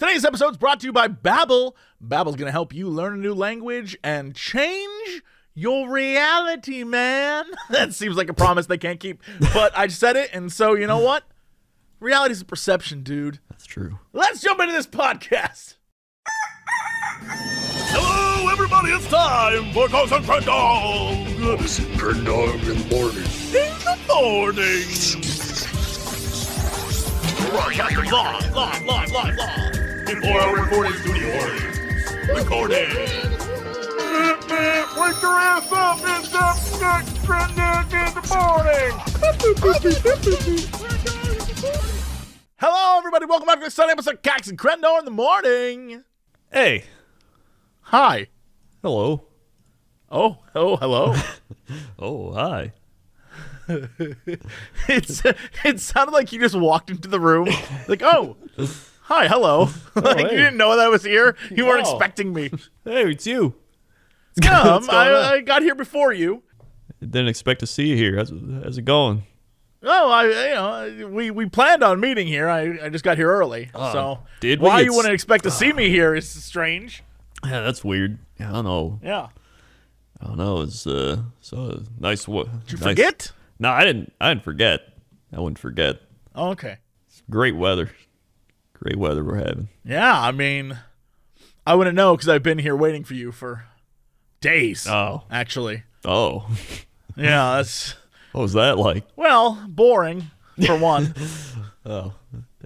Today's episode is brought to you by Babbel. Babbel's going to help you learn a new language and change your reality, man. That seems like a promise they can't keep, but I said it, and so you know what? Reality's a perception, dude. That's true. Let's jump into this podcast. Hello, everybody, it's time for Cox and Crendor. Crendor in the morning. In the morning. Live. Before our recording studio audience. Recording. Wake your ass up, it's up next Crendor in the morning. Hello, everybody. Welcome back to the Sunday episode of Cox and Crendor in the morning. Hey. Hi. Hello. Oh, hello. Oh, hi. It sounded like you just walked into the room, like, oh, hi, hello. Like hey. you didn't know that I was here. You weren't No. expecting me. Hey, it's you. Yeah, What's going on? I got here before you. Didn't expect to see you here. How's it going? Oh, we planned on meeting here. I just got here early, so did we? why you It's- wouldn't expect to see me here is strange. Yeah, that's weird. I don't know. Yeah. It's so nice. Did Did you forget? No, I didn't forget. I wouldn't forget. Oh, okay. Great weather. Great weather we're having. Yeah, I mean, I wouldn't know because I've been here waiting for you for days. Oh. Actually. Oh. Yeah, that's, What was that like? well, boring, for one. Oh.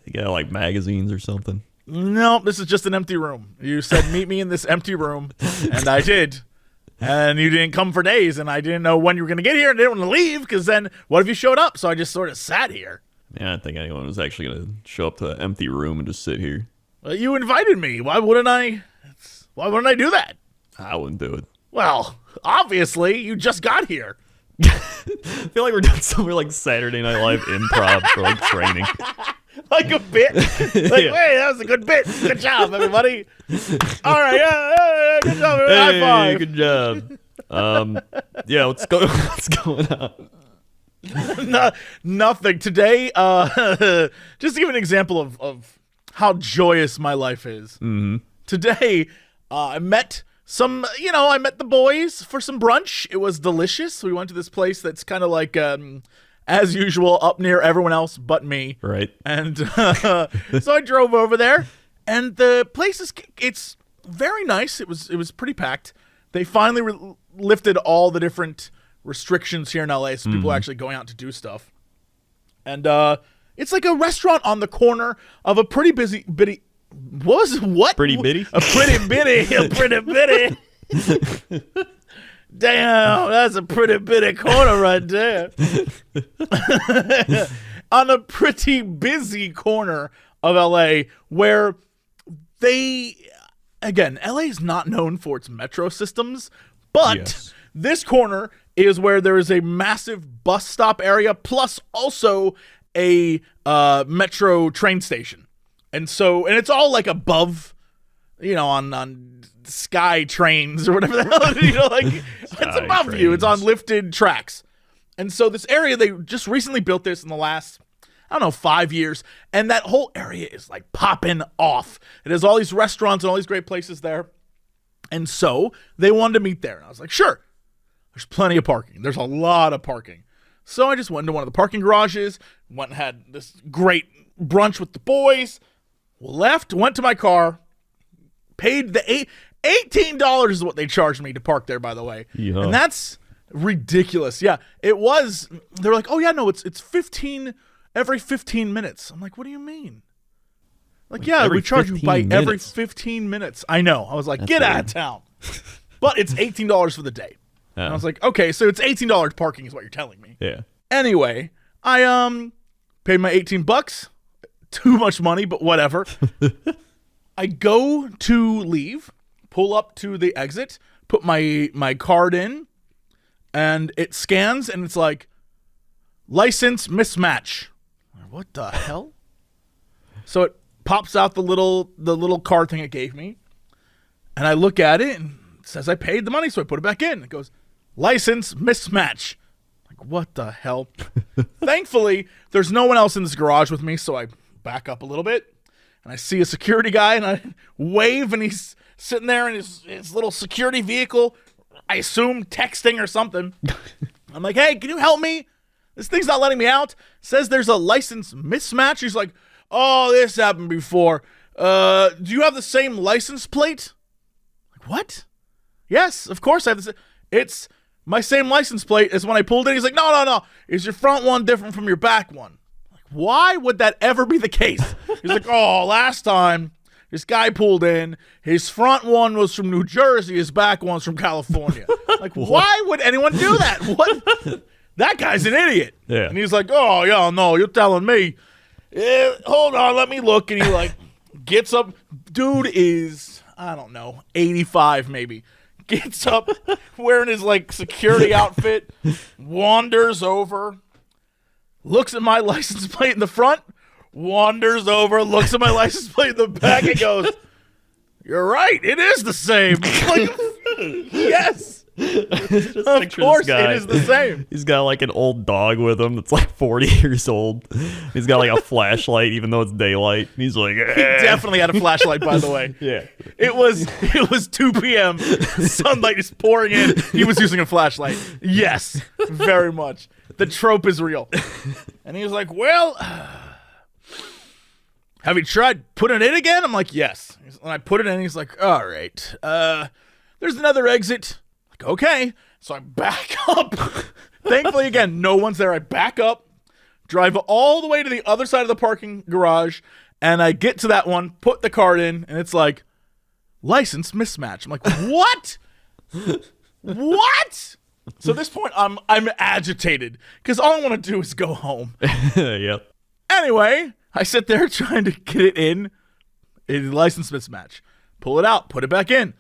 You got like magazines or something? No, this is just an empty room. You said meet me in this empty room, and I did. And you didn't come for days, and I didn't know when you were going to get here, and didn't want to leave, because then what if you showed up? So I just sort of sat here. Yeah, I didn't think anyone was actually going to show up to an empty room and just sit here. Well, you invited me. Why wouldn't I do that? I wouldn't do it. Well, obviously, you just got here. I feel like we're doing somewhere like Saturday Night Live improv for like training. Like a bit. Like, Yeah. hey, that was a good bit. Good job, everybody. All right, yeah, good job. High five. Good job. Yeah, what's going on? Nothing. Today, just to give an example of how joyous my life is. Mm-hmm. Today, I met the boys for some brunch. It was delicious. We went to this place that's kind of like, as usual, up near everyone else but me. Right. And so I drove over there, and the place it's very nice. It was pretty packed. They finally lifted all the different restrictions here in LA, so people are actually going out to do stuff. And it's like a restaurant on the corner of a pretty bitty. Pretty bitty? A pretty bitty. Damn, that's a pretty bitty corner right there. On a pretty busy corner of LA where LA is not known for its metro systems, but Yes. this corner is where there is a massive bus stop area plus also a metro train station. And it's all like above, on sky trains or whatever the hell, it's above you. It's on lifted tracks. And so this area, they just recently built this in the last, 5 years. And that whole area is like popping off. It has all these restaurants and all these great places there. And so they wanted to meet there. And I was like, sure, there's plenty of parking. There's a lot of parking. So I just went into one of the parking garages, went and had this great brunch with the boys, went to my car, paid the $18 is what they charged me to park there, by the way. Yeah. And that's ridiculous. Yeah, it was. They were like, oh, yeah, no, it's 15 every 15 minutes. I'm like, what do you mean? Like, yeah, every we charge you 15 by every minutes. 15 minutes. I know. I was like, That's get out weird. of town. But it's $18 for the day. And I was like, okay, so it's $18 parking is what you're telling me. yeah. Anyway, I paid my $18. Too much money, but whatever. I go to leave, pull up to the exit, put my card in, and it scans, and it's like, license mismatch. What the hell? So it pops out the little card thing it gave me, and I look at it, and it says I paid the money, so I put it back in. It goes, license mismatch. Like, what the hell? Thankfully, there's no one else in this garage with me, so I back up a little bit. and I see a security guy, and I wave, and he's sitting there in his little security vehicle, I assume texting or something. I'm like, hey, can you help me? This thing's not letting me out. Says there's a license mismatch. He's like, oh, this happened before. Do you have the same license plate? Like, what? Yes, of course I have this. It's my same license plate as when I pulled in. He's like, no. Is your front one different from your back one? Like, why would that ever be the case? He's like, oh, last time this guy pulled in, his front one was from New Jersey, his back one's from California. Like, why would anyone do that? What? That guy's an idiot. Yeah. And he's like, oh, yeah, no, you're telling me. Hold on, let me look. And he like gets up. Dude is, I don't know, 85 maybe. Gets up wearing his like security outfit, wanders over, looks at my license plate in the front, wanders over, looks at my license plate in the back, and goes, you're right, it is the same. Like, yes. Of course it is the same. He's got like an old dog with him that's like 40 years old. He's got like a flashlight even though it's daylight. He's like, He definitely had a flashlight, by the way. Yeah. It was 2 p.m. Sunlight is pouring in. He was using a flashlight. Yes, very much. The trope is real. And he was like, well, have you tried putting it in again? I'm like, yes. And I put it in, he's like, all right. There's another exit. Like, okay. So I back up. Thankfully, again, no one's there. I back up, drive all the way to the other side of the parking garage, and I get to that one, put the card in, and it's like, license mismatch. I'm like, what? What? So at this point, I'm agitated because all I want to do is go home. Yep. Anyway, I sit there trying to get it in. License mismatch. Pull it out. Put it back in.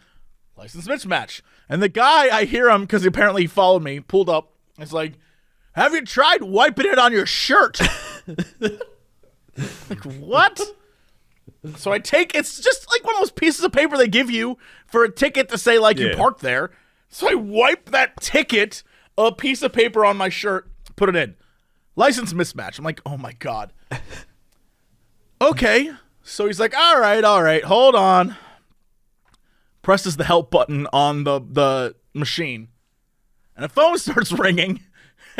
License mismatch. And the guy, I hear him because apparently he followed me, pulled up. It's like, have you tried wiping it on your shirt? Like, what? So I take, it's just like one of those pieces of paper they give you for a ticket to say, like, you parked there. So I wipe that ticket, a piece of paper on my shirt, put it in. License mismatch. I'm like, oh my God. Okay. So he's like, all right, hold on. Presses the help button on the machine. And the phone starts ringing.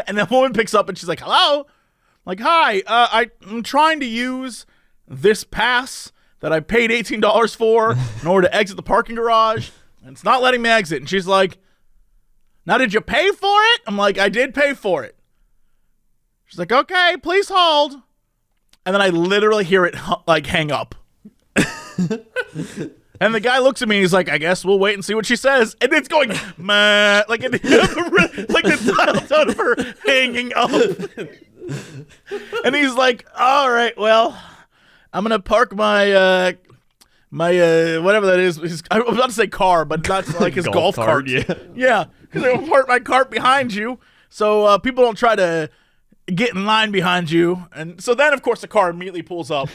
And the woman picks up and she's like, hello? I'm like, hi, I'm trying to use this pass that I paid $18 for in order to exit the parking garage. And it's not letting me exit. And she's like, now did you pay for it? I'm like, I did pay for it. She's like, okay, please hold. And then I literally hear it like hang up. And the guy looks at me and he's like, I guess we'll wait and see what she says. And it's going, meh, like the dial tone of her hanging up. And he's like, all right, well, I'm going to park my whatever that is. I was about to say car, but that's like his golf cart. Yeah. Because I'm going to park my cart behind you so people don't try to get in line behind you. And so then, of course, the car immediately pulls up.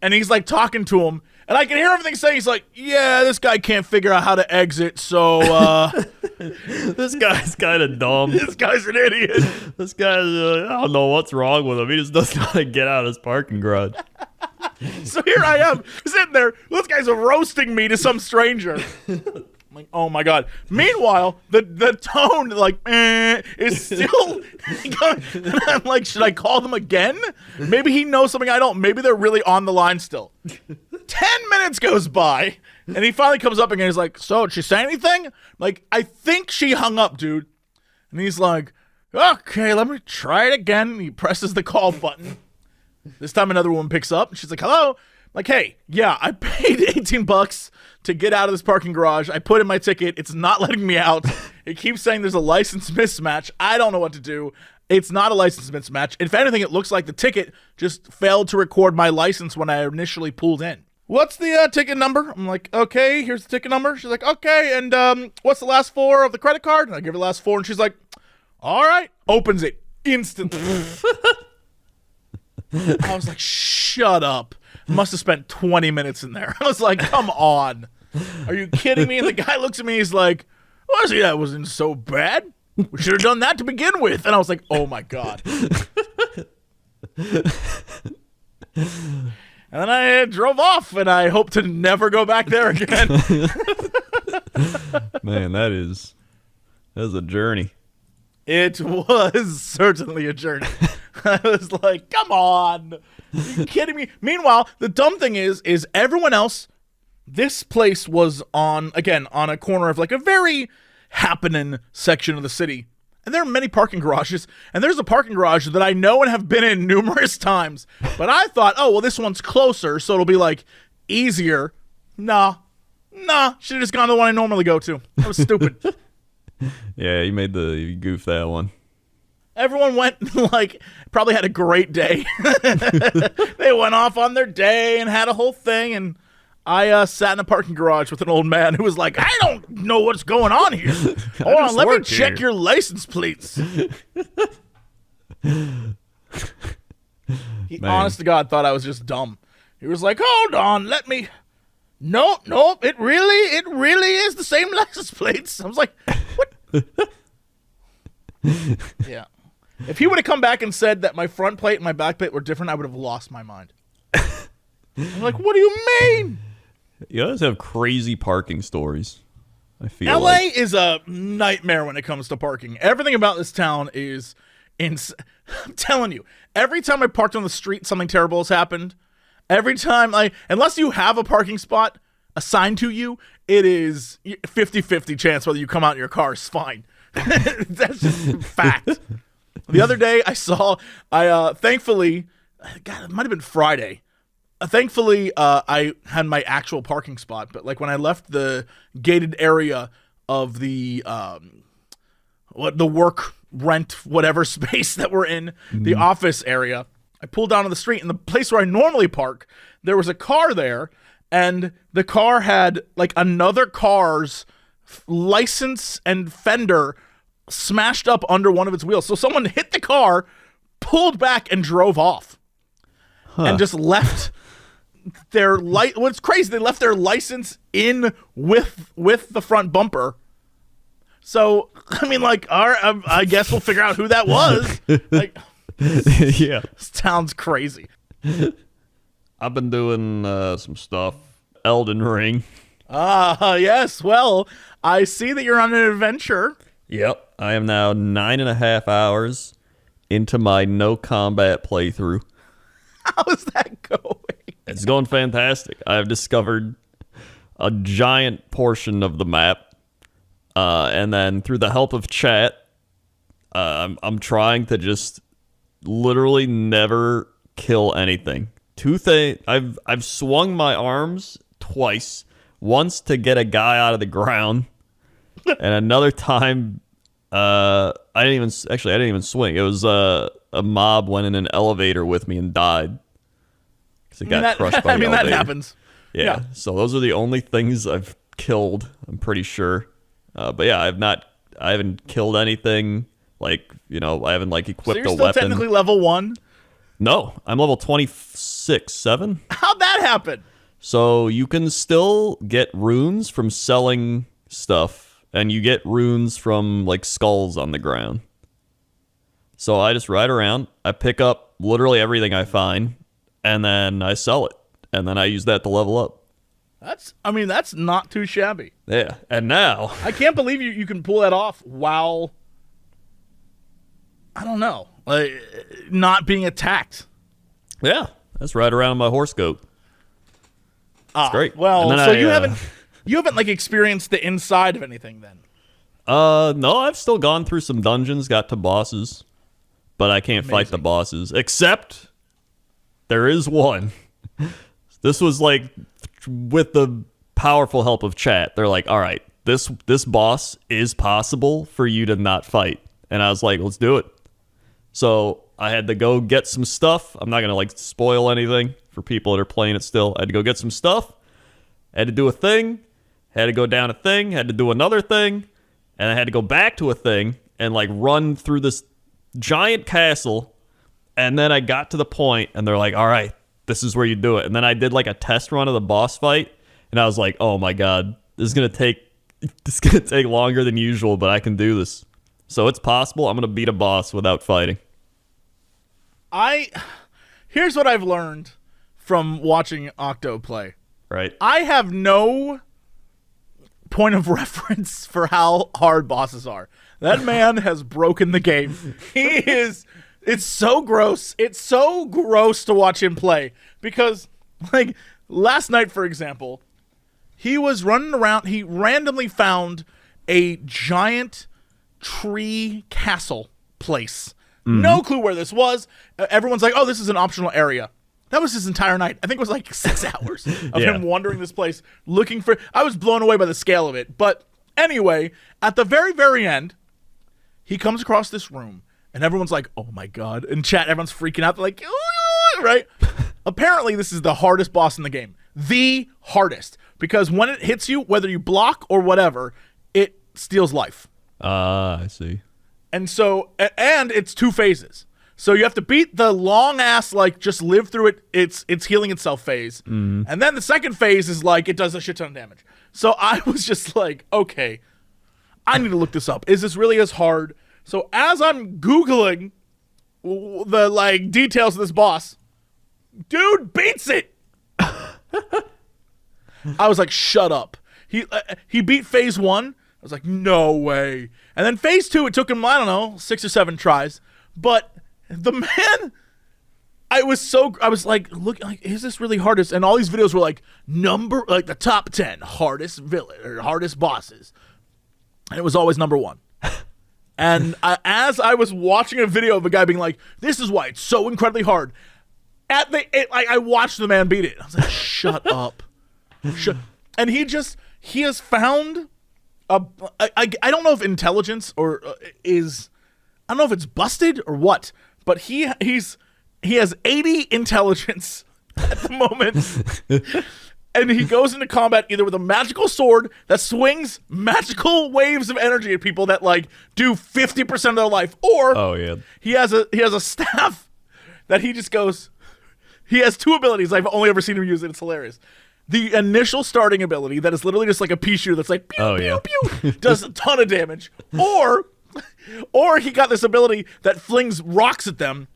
And he's like talking to him. And I can hear everything saying, he's like, yeah, this guy can't figure out how to exit, so, This guy's kind of dumb. this guy's an idiot. This guy's, I don't know what's wrong with him. He just doesn't know how to get out of his parking garage. So here I am, sitting there. This guy's roasting me to some stranger. I'm like, oh my God. Meanwhile, the tone, like, is still going. And I'm like, should I call them again? Maybe he knows something I don't. Maybe they're really on the line still. 10 minutes goes by, and he finally comes up again. He's like, so, did she say anything? Like, I think she hung up, dude. And he's like, okay, let me try it again. He presses the call button. This time another woman picks up, and she's like, hello? I'm like, hey, yeah, I paid $18 to get out of this parking garage. I put in my ticket. It's not letting me out. It keeps saying there's a license mismatch. I don't know what to do. It's not a license mismatch. If anything, it looks like the ticket just failed to record my license when I initially pulled in. What's the ticket number? I'm like, okay, here's the ticket number. She's like, okay, and what's the last four of the credit card? And I give her the last four, and she's like, all right. Opens it instantly. I was like, shut up. Must have spent 20 minutes in there. I was like, come on. Are you kidding me? And the guy looks at me, he's like, well, see, that wasn't so bad. We should have done that to begin with. And I was like, oh my God. And then I drove off, and I hope to never go back there again. Man, that is a journey. It was certainly a journey. I was like, come on. Are you kidding me? Meanwhile, the dumb thing is everyone else, this place was on a corner of like a very happening section of the city. And there are many parking garages. And there's a parking garage that I know and have been in numerous times. But I thought, oh, well, this one's closer, so it'll be like easier. Nah. Should have just gone to the one I normally go to. That was stupid. Yeah, you goofed that one. Everyone went, like, probably had a great day. They went off on their day and had a whole thing, and I sat in a parking garage with an old man who was like, I don't know what's going on here. Hold on, let me check your license plates. He, honest to God, thought I was just dumb. He was like, hold on, let me... Nope, it really is the same license plates. I was like, what? Yeah. If he would have come back and said that my front plate and my back plate were different, I would have lost my mind. I'm like, what do you mean? You guys have crazy parking stories. I feel LA like. is a nightmare when it comes to parking. Everything about this town is I'm telling you, every time I parked on the street, something terrible has happened. Every time, unless you have a parking spot assigned to you, it is 50-50 chance whether you come out in your car is fine. That's just fact. The other day thankfully, God, it might have been Friday. Thankfully, I had my actual parking spot, but like when I left the gated area of the work rent whatever space that we're in, the office area, I pulled down to the street, and the place where I normally park, there was a car there, and the car had like another car's license and fender smashed up under one of its wheels. So someone hit the car, pulled back, and drove off, and just left their What's crazy? They left their license in with the front bumper. So I mean, like, I guess we'll figure out who that was. Like. Yeah. This town's crazy. I've been doing some stuff. Elden Ring. Yes. Well, I see that you're on an adventure. Yep. I am now 9.5 hours into my no combat playthrough. How's that going? It's going fantastic. I've discovered a giant portion of the map. And then through the help of chat, I'm trying to just literally never kill anything. I've swung my arms twice. Once to get a guy out of the ground, and another time, I didn't even swing. It was a mob went in an elevator with me and died because it got crushed by the elevator. That happens. Yeah. So those are the only things I've killed. I'm pretty sure. But yeah, I haven't killed anything. Like, I haven't like equipped a weapon. So you're still technically level 1? No, I'm level 26, 7. How'd that happen? So you can still get runes from selling stuff, and you get runes from like skulls on the ground. So I just ride around, I pick up literally everything I find, and then I sell it, and then I use that to level up. That's not too shabby. Yeah, and now I can't believe you can pull that off while, I don't know, like, not being attacked. Yeah, that's right around my horse goat. It's great. Well, so you haven't like experienced the inside of anything then? No, I've still gone through some dungeons, got to bosses, but I can't fight the bosses. Except there is one. This was like with the powerful help of chat. They're like, all right, this boss is possible for you to not fight. And I was like, let's do it. So I had to go get some stuff. I'm not going to like spoil anything for people that are playing it still. I had to go get some stuff. Had to do a thing. Had to go down a thing. Had to do another thing. And I had to go back to a thing and like run through this giant castle. And then I got to the point and they're like, all right, this is where you do it. And then I did like a test run of the boss fight. And I was like, oh my God, this is going to take longer than usual, but I can do this. So it's possible I'm going to beat a boss without fighting. Here's what I've learned from watching Octo play. Right. I have no point of reference for how hard bosses are. That man has broken the game. It's so gross. It's so gross to watch him play because, like, last night, for example, he was running around. He randomly found a giant tree castle place. No clue where this was. Everyone's like, oh, this is an optional area. That was his entire night. I think it was like 6 hours of him wandering this place looking for... I was blown away by the scale of it. But anyway, at the very, very end, he comes across this room, and everyone's like, oh my God. In chat, everyone's freaking out. They're like, ooh, right? Apparently, this is the hardest boss in the game. The hardest. Because when it hits you, whether you block or whatever, it steals life. I see. And so, and it's 2 phases. So you have to beat the long ass, like, just live through it. It's healing itself phase. And then the second phase is like, it does a shit ton of damage. So I was just like, okay, I need to look this up. Is this really as hard? So as I'm Googling the, like, details of this boss, dude beats it. I was like, shut up. He beat phase 1. I was like, no way. And then phase 2, it took him, I don't know, 6 or 7 tries. But the man, I was like, look, like, is this really hardest? And all these videos were like the top 10 hardest villain or hardest bosses, and it was always number 1. And as I was watching a video of a guy being like, this is why it's so incredibly hard, I watched the man beat it. I was like, shut up, and he has found I don't know if intelligence or is, I don't know if it's busted or what. But he has 80 intelligence at the moment. And he goes into combat either with a magical sword that swings magical waves of energy at people that, like, do 50% of their life, or he has a staff that he just goes. He has 2 abilities. I've only ever seen him use it. It's hilarious. The initial starting ability that is literally just like a pea shooter that's like pew, pew, pew, does a ton of damage, or he got this ability that flings rocks at them,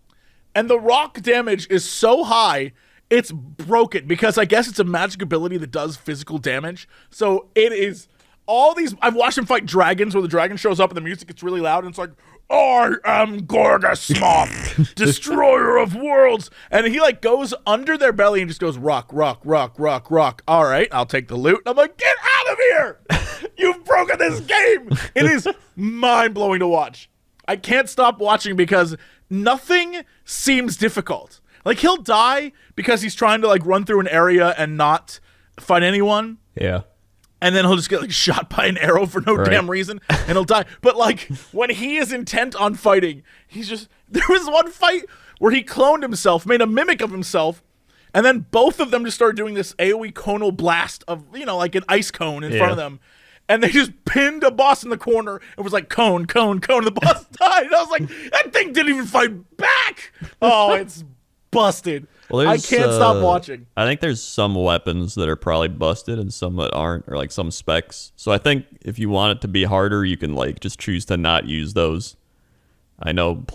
and the rock damage is so high, it's broken, because I guess it's a magic ability that does physical damage. So it is all these... I've watched him fight dragons where the dragon shows up and the music gets really loud, and it's like, I am Gorgasmoth, destroyer of worlds. And he, like, goes under their belly and just goes, rock, rock, rock, rock, rock. All right, I'll take the loot. And I'm like, get out of here! You've broken this game! It is mind-blowing to watch. I can't stop watching because nothing seems difficult. Like, he'll die because he's trying to, like, run through an area and not fight anyone. Yeah. And then he'll just get, like, shot by an arrow for no damn reason, and he'll die. But, like, when he is intent on fighting, he's just... There was one fight where he cloned himself, made a mimic of himself, and then both of them just started doing this AoE conal blast of, you know, like an ice cone in front of them. And they just pinned a boss in the corner. It was like, cone, cone, cone. And the boss died. And I was like, that thing didn't even fight back. Oh, it's busted. Well, I can't stop watching. I think there's some weapons that are probably busted and some that aren't, or like some specs. So I think if you want it to be harder, you can, like, just choose to not use those. I think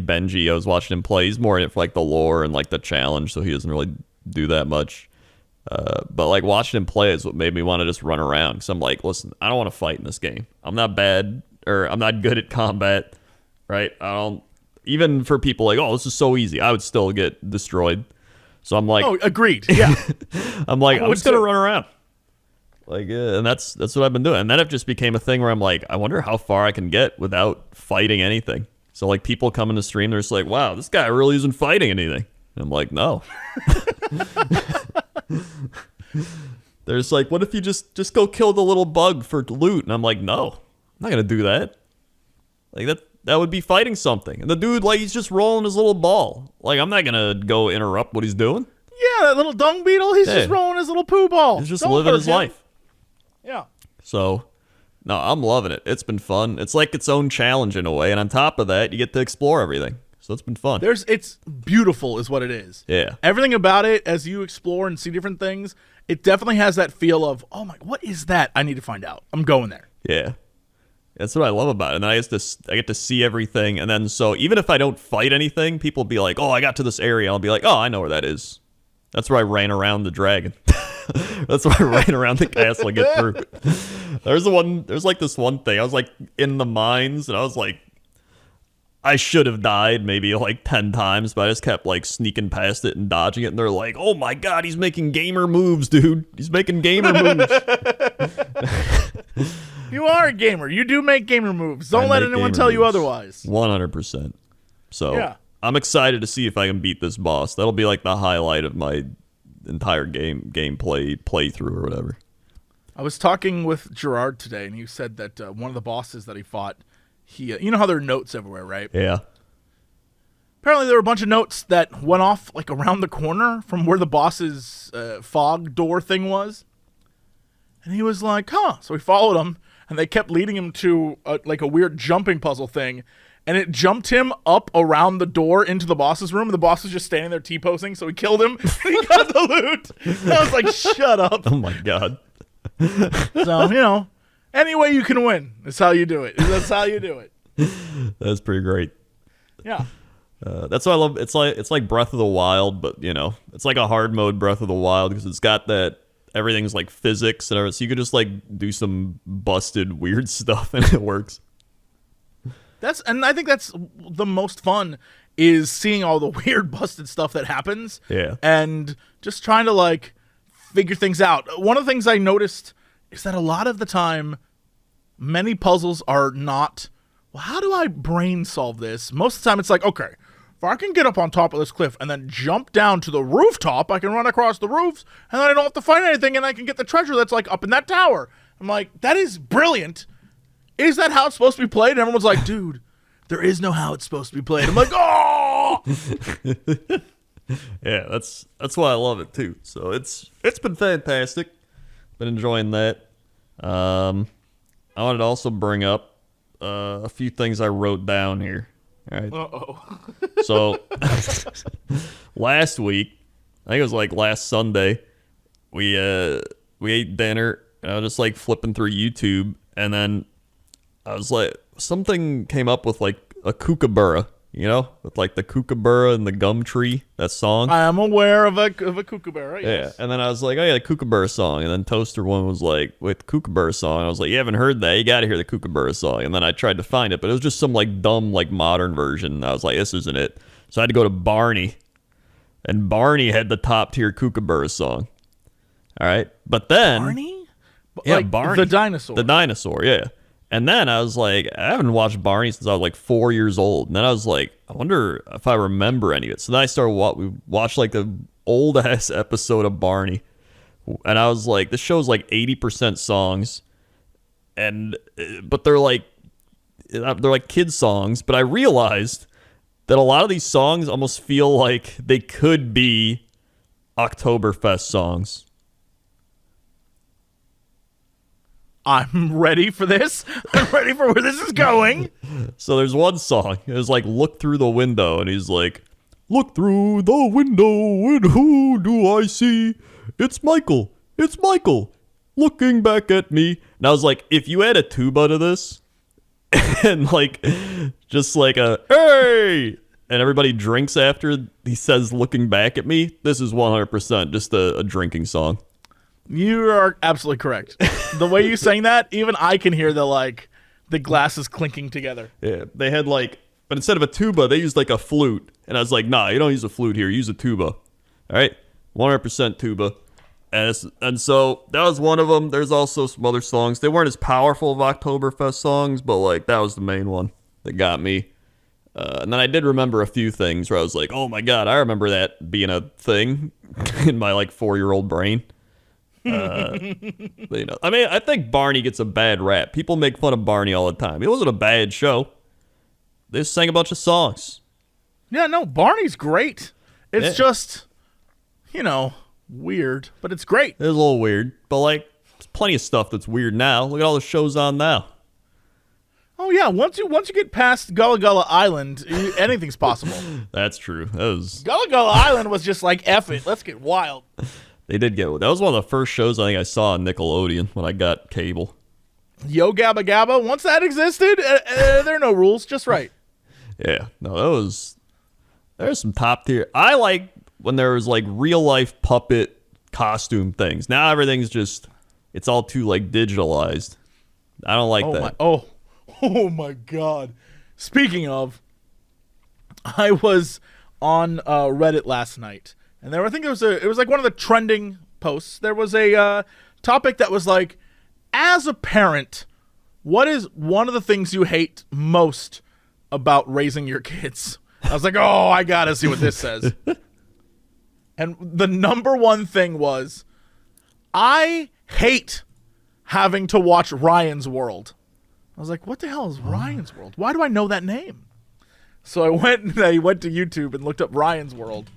Benji, I was watching him play. He's more in it for, like, the lore and, like, the challenge, so he doesn't really do that much. But, like, watching him play is what made me want to just run around. Because I'm like, listen, I don't want to fight in this game. I'm not bad, or I'm not good at combat, right? Even for people like, oh, this is so easy, I would still get destroyed. So I'm like... Oh, agreed, yeah. I'm like, I'm just going to run around. Like, and that's what I've been doing. And then it just became a thing where I'm like, I wonder how far I can get without fighting anything. So, like, people come in the stream, they're just like, wow, this guy really isn't fighting anything. And I'm like, no. There's like, what if you just go kill the little bug for loot? And I'm like, no, I'm not going to do that. Like, that would be fighting something. And the dude, like, he's just rolling his little ball. Like, I'm not going to go interrupt what he's doing. Yeah, that little dung beetle, he's just rolling his little poo ball. He's just living his life. Yeah. So, no, I'm loving it. It's been fun. It's like its own challenge in a way. And on top of that, you get to explore everything. So it's been fun. It's beautiful is what it is. Yeah. Everything about it, as you explore and see different things, it definitely has that feel of, oh my, what is that? I need to find out. I'm going there. Yeah. That's what I love about it. And then I get to see everything. And then so even if I don't fight anything, people be like, oh, I got to this area. I'll be like, oh, I know where that is. That's where I ran around the dragon. That's where I ran around the castle to get through. There's like this one thing. I was like in the mines and I was like, I should have died maybe like 10 times, but I just kept like sneaking past it and dodging it. And they're like, oh my God, he's making gamer moves, dude. He's making gamer moves. You are a gamer. You do make gamer moves. Don't let anyone tell you otherwise. 100%. So yeah. I'm excited to see if I can beat this boss. That'll be like the highlight of my entire gameplay playthrough or whatever. I was talking with Gerard today, and he said that one of the bosses that he fought, you know how there are notes everywhere, right? Yeah. Apparently there were a bunch of notes that went off like around the corner from where the boss's fog door thing was. And he was like, huh. So we followed him, and they kept leading him to like a weird jumping puzzle thing. And it jumped him up around the door into the boss's room. And the boss was just standing there T-posing, so he killed him. He got the loot. And I was like, shut up. Oh, my God. So, you know, any way you can win is how you do it. That's how you do it. That's pretty great. Yeah. That's what I love. It's like Breath of the Wild, but, you know, it's like a hard mode Breath of the Wild because it's got that everything's like physics and everything. So you could just like do some busted weird stuff and it works. And I think that's the most fun is seeing all the weird busted stuff that happens. Yeah. And just trying to like figure things out. One of the things I noticed is that a lot of the time, many puzzles are not, well, how do I brain solve this? Most of the time it's like, okay, if I can get up on top of this cliff and then jump down to the rooftop, I can run across the roofs and then I don't have to find anything and I can get the treasure that's like up in that tower. I'm like, that is brilliant. Is that how it's supposed to be played? And everyone's like, dude, there is no how it's supposed to be played. I'm like, oh! Yeah, that's why I love it too. So it's been fantastic. Been enjoying that. I wanted to also bring up a few things I wrote down here. All right. Uh-oh. So last week, I think it was like last Sunday, we ate dinner and I was just like flipping through YouTube and then I was like, something came up with like a kookaburra, you know, with like the kookaburra and the gum tree, that song. I am aware of a kookaburra, yes. Yeah, and then I was like, oh yeah, the kookaburra song. And then Toaster one was like, with kookaburra song. I was like, you haven't heard that? You got to hear the kookaburra song. And then I tried to find it, but it was just some like dumb, like modern version. I was like, this isn't it. So I had to go to Barney. And Barney had the top tier kookaburra song. All right. But then. Barney? Yeah, like Barney. The dinosaur. The dinosaur, yeah. And then I was like, I haven't watched Barney since I was like 4 years old. And then I was like, I wonder if I remember any of it. So then I started we watched like the old ass episode of Barney. And I was like, this show's like 80% songs. But they're like kids songs. But I realized that a lot of these songs almost feel like they could be Oktoberfest songs. I'm ready for this. I'm ready for where this is going. So there's one song. It was like, look through the window. And he's like, look through the window and who do I see? It's Michael. It's Michael looking back at me. And I was like, if you add a tuba to this and like just like a hey and everybody drinks after he says looking back at me, this is 100% just a drinking song. You are absolutely correct. The way you sang that, even I can hear the glasses clinking together. Yeah, they had like, but instead of a tuba, they used like a flute. And I was like, nah, you don't use a flute here. Use a tuba. All right, 100% tuba. And so that was one of them. There's also some other songs. They weren't as powerful of Oktoberfest songs, but like that was the main one that got me. And then I did remember a few things where I was like, oh my God, I remember that being a thing in my like 4-year-old brain. But, you know, I mean, I think Barney gets a bad rap. People make fun of Barney all the time. It wasn't a bad show. They just sang a bunch of songs. Yeah, no, Barney's great. It's just, you know, weird, but it's great. It was a little weird, but like, there's plenty of stuff that's weird now. Look at all the shows on now. Oh yeah, once you get past Gullah Gullah Island, anything's possible. That's true. Gullah Gullah Island was just like, F it, let's get wild. They did that was one of the first shows I think I saw on Nickelodeon when I got cable. Yo Gabba Gabba. Once that existed, there are no rules. Just right. Yeah. No, there's some top tier. I like when there was like real life puppet costume things. Now everything's just, it's all too like digitalized. I don't like that. Oh my God. Speaking of, I was on Reddit last night, and I think it was like one of the trending posts. There was a topic that was like, as a parent, what is one of the things you hate most about raising your kids? I was like, oh, I gotta see what this says. And the number one thing was, I hate having to watch Ryan's World. I was like, what the hell is Ryan's World? Why do I know that name? So I went to YouTube and looked up Ryan's World.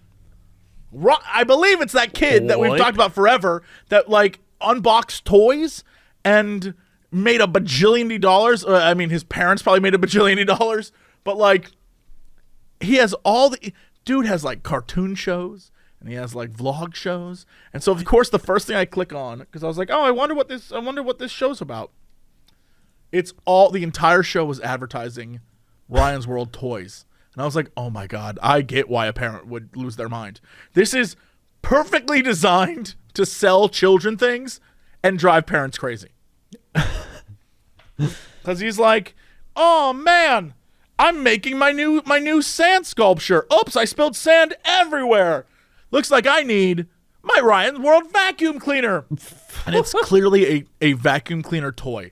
I believe it's that kid that we've talked about forever that like unboxed toys and made a bajillion dollars. I mean, his parents probably made a bajillion dollars, but like he has dude has like cartoon shows and he has like vlog shows. And so of course the first thing I click on, because I was like, oh, I wonder what this show's about. The entire show was advertising Ryan's World toys. And I was like, oh my God, I get why a parent would lose their mind. This is perfectly designed to sell children things and drive parents crazy. Because he's like, oh man, I'm making my new sand sculpture. Oops, I spilled sand everywhere. Looks like I need my Ryan's World vacuum cleaner. And it's clearly a vacuum cleaner toy.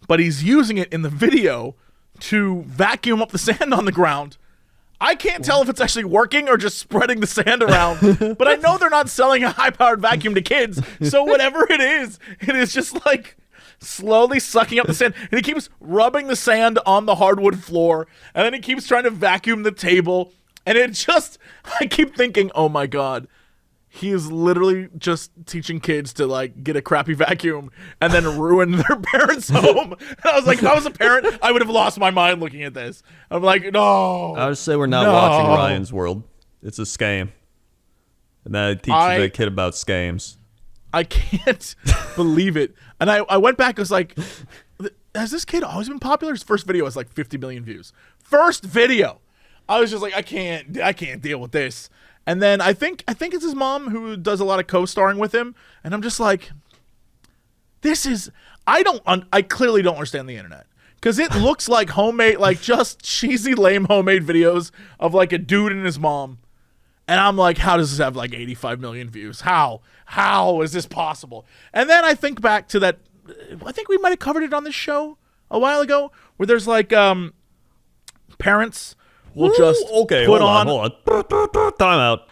But he's using it in the video to vacuum up the sand on the ground. I can't tell if it's actually working or just spreading the sand around. But I know they're not selling a high-powered vacuum to kids. So whatever it is just like slowly sucking up the sand. And he keeps rubbing the sand on the hardwood floor. And then he keeps trying to vacuum the table. And I keep thinking, oh my God. He is literally just teaching kids to like get a crappy vacuum and then ruin their parents' home. And I was like, if I was a parent, I would have lost my mind looking at this. I'm like, no. I would say we're not watching Ryan's World. It's a scam. And that teaches the kid about scams. I can't believe it. And I went back, I was like, has this kid always been popular? His first video has like 50 million views. First video. I was just like, I can't deal with this. And then I think it's his mom who does a lot of co-starring with him, and I'm just like, I clearly don't understand the internet, because it looks like homemade, like just cheesy, lame homemade videos of like a dude and his mom, and I'm like, how does this have like 85 million views? How is this possible? And then I think back to that, I think we might have covered it on this show a while ago, where there's like parents will just put on. Hold on. Time out.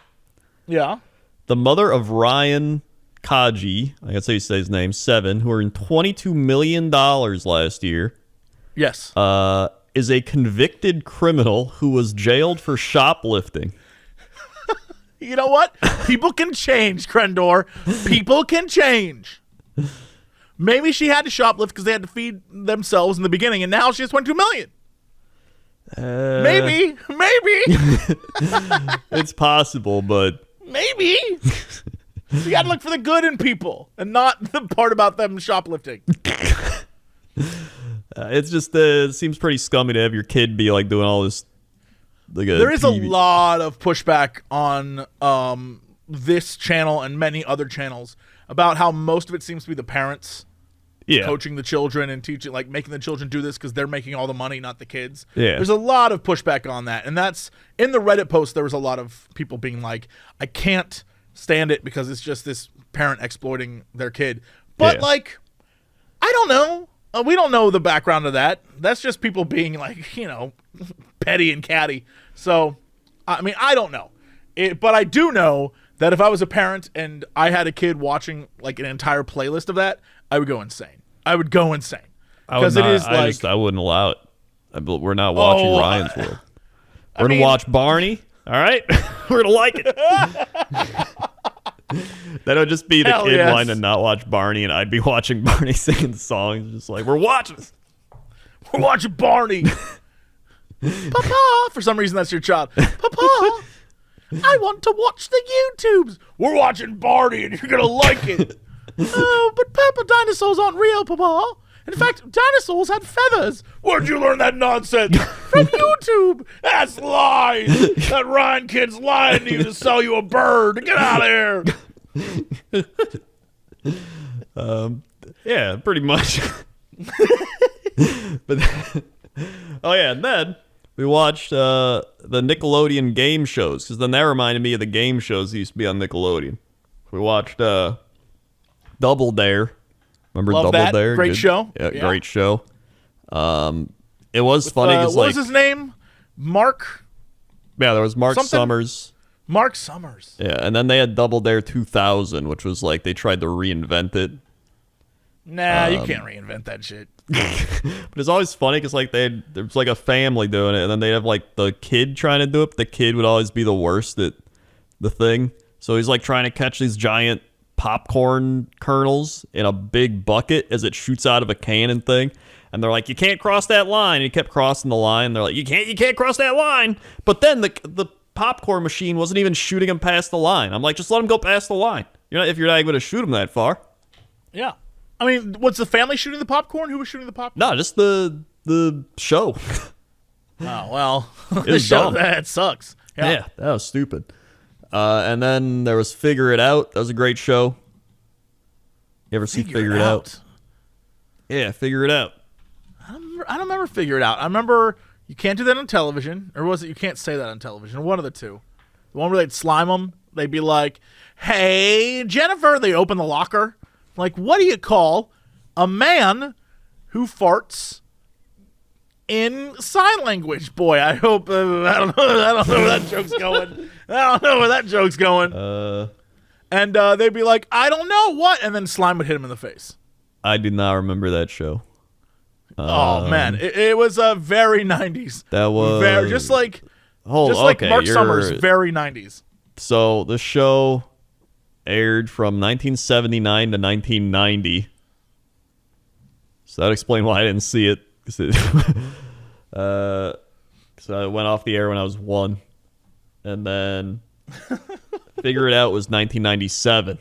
Yeah. The mother of Ryan Kaji, I guess how you say his name, 7, who earned $22 million last year. Yes. Is a convicted criminal who was jailed for shoplifting. You know what? People can change, Crendor. People can change. Maybe she had to shoplift because they had to feed themselves in the beginning, and now she has $22 million. Maybe. It's possible, but maybe. You gotta look for the good in people and not the part about them shoplifting. It's just it seems pretty scummy to have your kid be like doing all this. Like there is a lot of pushback on this channel and many other channels about how most of it seems to be the parents coaching the children and teaching, like making the children do this because they're making all the money, not the kids. Yeah. There's a lot of pushback on that. And that's in the Reddit post. There was a lot of people being like, I can't stand it because it's just this parent exploiting their kid. But like, I don't know. We don't know the background of that. That's just people being like, you know, petty and catty. So, I mean, I don't know. But I do know that if I was a parent and I had a kid watching like an entire playlist of that, I would go insane. Because it is like, I wouldn't allow it. We're not watching Ryan's World. We're going to watch Barney. All right? We're going to like it. That would just be the kid wanting to not watch Barney, and I'd be watching Barney singing songs. Just like, we're watching Barney. Papa, for some reason that's your child. Papa, I want to watch the YouTubes. We're watching Barney, and you're going to like it. Oh, but Papa, dinosaurs aren't real, Papa. In fact, dinosaurs had feathers. Where'd you learn that nonsense? From YouTube. That's lies. That Ryan kid's lying to you to sell you a bird. Get out of here. Yeah, pretty much. But oh yeah, and then we watched the Nickelodeon game shows, because then that reminded me of the game shows that used to be on Nickelodeon. We watched Double Dare. Remember Love Double that. Dare? Great show. Yeah, Yeah. great show. It was funny because what was his name? Mark yeah, there was Mark something? Summers. Mark Summers. Yeah, and then they had Double Dare 2000, which was like they tried to reinvent it. Nah, you can't reinvent that shit. But it's always funny because like there was like a family doing it, and then they have like the kid trying to do it. But the kid would always be the worst at the thing, so he's like trying to catch these giant popcorn kernels in a big bucket as it shoots out of a cannon thing. And they're like, you can't cross that line. And he kept crossing the line. They're like, you can't cross that line. But then the popcorn machine wasn't even shooting him past the line. I'm like, just let him go past the line. If you're not able to shoot him that far. Yeah. I mean, was the family shooting the popcorn? Who was shooting the popcorn? No, just the show. Oh, well. It the was show, dumb. that sucks. Yeah, that was stupid. And then there was Figure It Out. That was a great show. You ever see Figure It Out? Yeah, Figure It Out. I don't remember Figure It Out. I remember you can't do that on television. Or was it you can't say that on television? One of the two. The one where they'd slime them. They'd be like, hey, Jennifer. They open the locker. Like, what do you call a man who farts in sign language? Boy, I hope I don't know where that joke's going. I don't know where that joke's going. And they'd be like, I don't know what, and then slime would hit him in the face. I do not remember that show. Oh man, it was very 90s. That was just like Mark Summers, very 90s. So the show aired from 1979 to 1990. So that explains why I didn't see it. So it went off the air when I was 1, and then Figure It Out was 1997.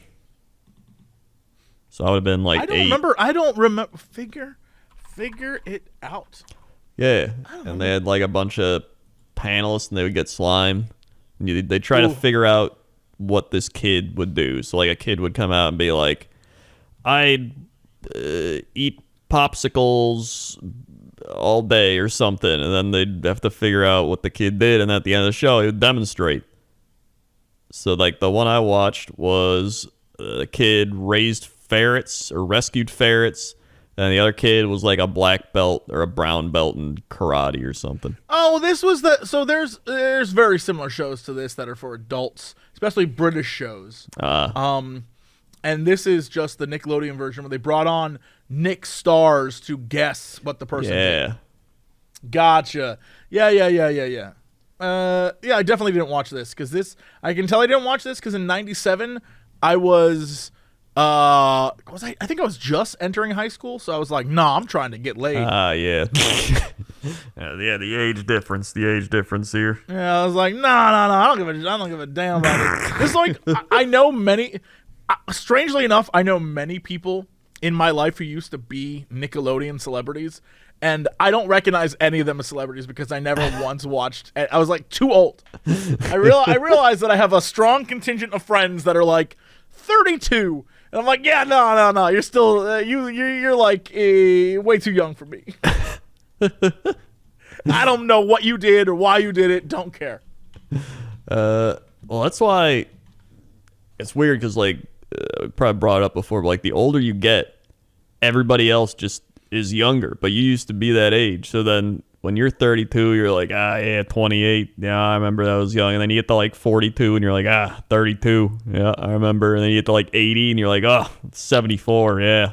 So I would have been like 8. I don't remember. Figure It Out. Yeah, and they had like a bunch of panelists, and they would get slime. And they try to figure out what this kid would do. So like a kid would come out and be like, I'd eat popsicles all day or something, and then they'd have to figure out what the kid did, and at the end of the show he would demonstrate. So like the one I watched was a kid raised ferrets or rescued ferrets, and the other kid was like a black belt or a brown belt in karate or something. Oh, this was so there's very similar shows to this that are for adults, especially British shows. And this is just the Nickelodeon version where they brought on Nick Stars to guess what the person did. Gotcha. Yeah. Yeah, I definitely didn't watch this because I can tell I didn't watch this because in 97 I was I think I was just entering high school, so I was like, nah, I'm trying to get laid. Yeah. Yeah, the age difference here. Yeah, I was like, no, I don't give a damn about it. It's like I know strangely enough, I know many people in my life who used to be Nickelodeon celebrities, and I don't recognize any of them as celebrities because I never once watched. I was like too old. I realized that I have a strong contingent of friends that are like 32, and I'm like, yeah, no, you're still you're like way too young for me. I don't know what you did or why you did it. Don't care. Well, that's why it's weird because like we probably brought it up before, but like the older you get, everybody else just is younger, but you used to be that age. So then when you're 32, you're like, yeah, 28. Yeah, I remember that was young. And then you get to like 42 and you're like, 32. Yeah, I remember. And then you get to like 80 and you're like, 74. Yeah,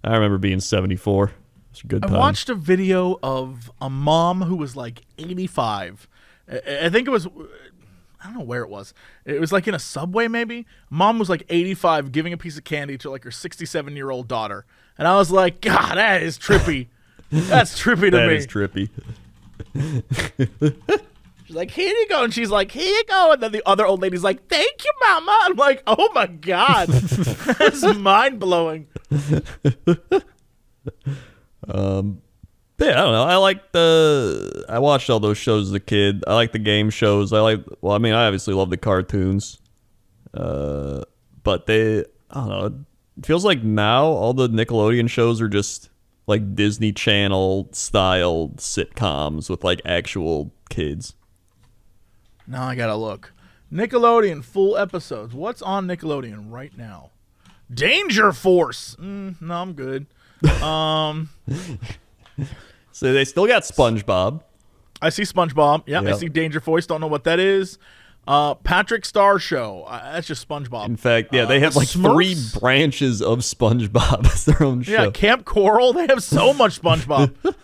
I remember being 74. It's a good time. I watched a video of a mom who was like 85. I think it was, I don't know where it was. It was like in a Subway maybe. Mom was like 85 giving a piece of candy to like her 67-year-old daughter. And I was like, God, that is trippy. That's trippy to me. That is trippy. She's like, here you go. And she's like, here you go. And then the other old lady's like, thank you, Mama. I'm like, oh my God. That's mind-blowing. Yeah, I don't know. I watched all those shows as a kid. I like the game shows. I obviously love the cartoons. But I don't know. It feels like now all the Nickelodeon shows are just like Disney Channel style sitcoms with like actual kids. Now I gotta look. Nickelodeon full episodes. What's on Nickelodeon right now? Danger Force. No, I'm good. So they still got SpongeBob. I see SpongeBob. Yeah, Yep. I see Danger Force. Don't know what that is. Patrick Star Show. That's just SpongeBob. In fact, yeah, they have like Smurfs? 3 branches of SpongeBob as their own show. Yeah, Camp Coral. They have so much SpongeBob.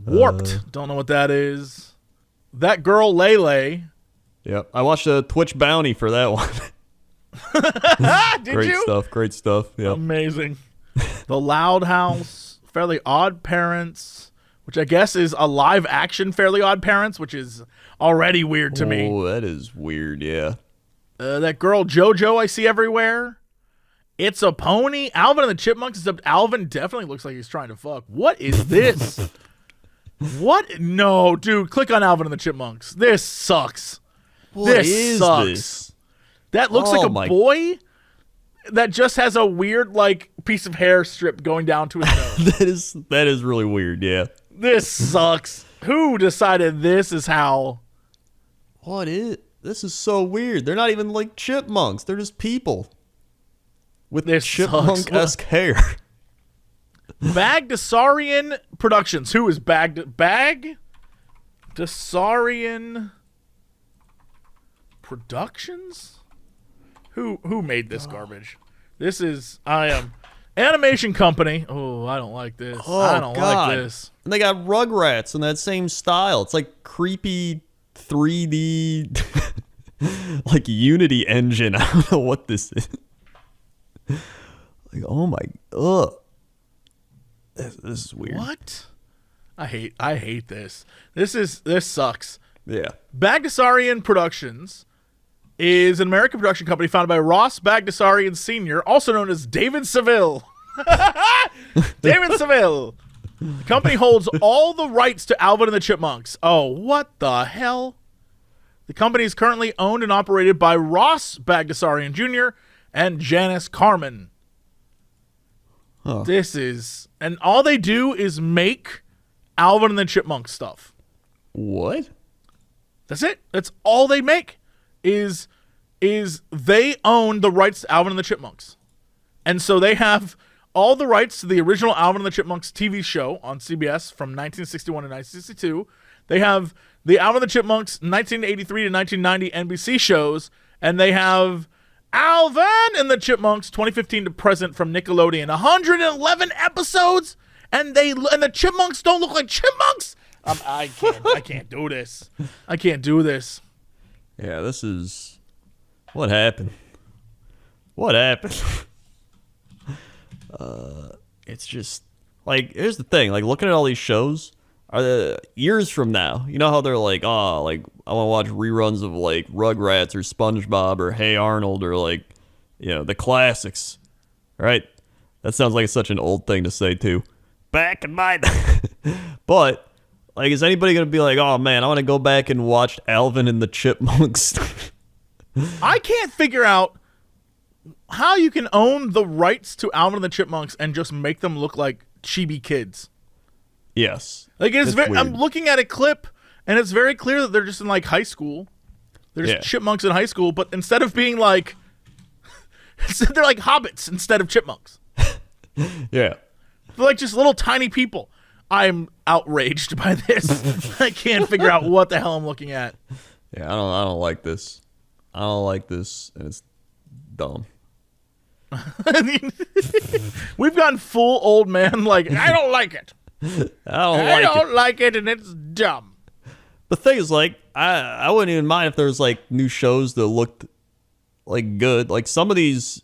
Warped. Don't know what that is. That Girl Lele. Yep. I watched a Twitch bounty for that one. Did Great you? stuff. Great stuff. Yep. Amazing. The Loud House. Fairly Odd Parents, which I guess is a live action Fairly Odd Parents, which is already weird to me. Oh, that is weird. Yeah. That girl JoJo I see everywhere. It's a Pony. Alvin and the Chipmunks, except Alvin definitely looks like he's trying to fuck. What is this? What? No, dude, click on Alvin and the Chipmunks. This sucks. This sucks. That looks like a boy that just has a weird, like, piece of hair strip going down to his nose. That is really weird, yeah. This sucks. Who decided this is how? This is so weird. They're not even like chipmunks. They're just people with This chipmunk-esque hair. Bagdasarian Productions. Who is Bagdasarian Productions? Who made this garbage? This is Animation Company. Oh, I don't like this. I don't like this. And they got Rugrats in that same style. It's like creepy 3D like Unity engine. I don't know what this is. Like, oh my, this is weird. What? I hate this. This sucks. Yeah. Bagdasarian Productions is an American production company founded by Ross Bagdasarian Sr., also known as David Seville. David Seville. The company holds all the rights to Alvin and the Chipmunks. Oh, what the hell? The company is currently owned and operated by Ross Bagdasarian Jr. and Janice Carmen. Huh. And all they do is make Alvin and the Chipmunks stuff. What? That's it. That's all they make. Is they own the rights to Alvin and the Chipmunks. And so they have all the rights to the original Alvin and the Chipmunks TV show on CBS from 1961 to 1962. They have the Alvin and the Chipmunks 1983 to 1990 NBC shows, and they have Alvin and the Chipmunks 2015 to present from Nickelodeon. 111 episodes, and the Chipmunks don't look like chipmunks. I can't do this. I can't do this. Yeah, this is... What happened? What happened? It's just... Like, here's the thing. Like, looking at all these shows, years from now, you know how they're like, oh, like, I want to watch reruns of, like, Rugrats or SpongeBob or Hey Arnold or, like, you know, the classics, right? That sounds like such an old thing to say, too. Back in my... But... Like, is anybody going to be like, oh, man, I want to go back and watch Alvin and the Chipmunks? I can't figure out how you can own the rights to Alvin and the Chipmunks and just make them look like chibi kids. Yes. Like, I'm looking at a clip, and it's very clear that they're just in, like, high school. They're just chipmunks in high school, but instead of being, like... they're like hobbits instead of chipmunks. Yeah. They're like just little tiny people. I'm outraged by this. I can't figure out what the hell I'm looking at. Yeah, I don't like this. I don't like this, and it's dumb. We've gone full old man, like, I don't like it. I don't like it, and it's dumb. The thing is, like, I wouldn't even mind if there's, like, new shows that looked, like, good. Like, some of these,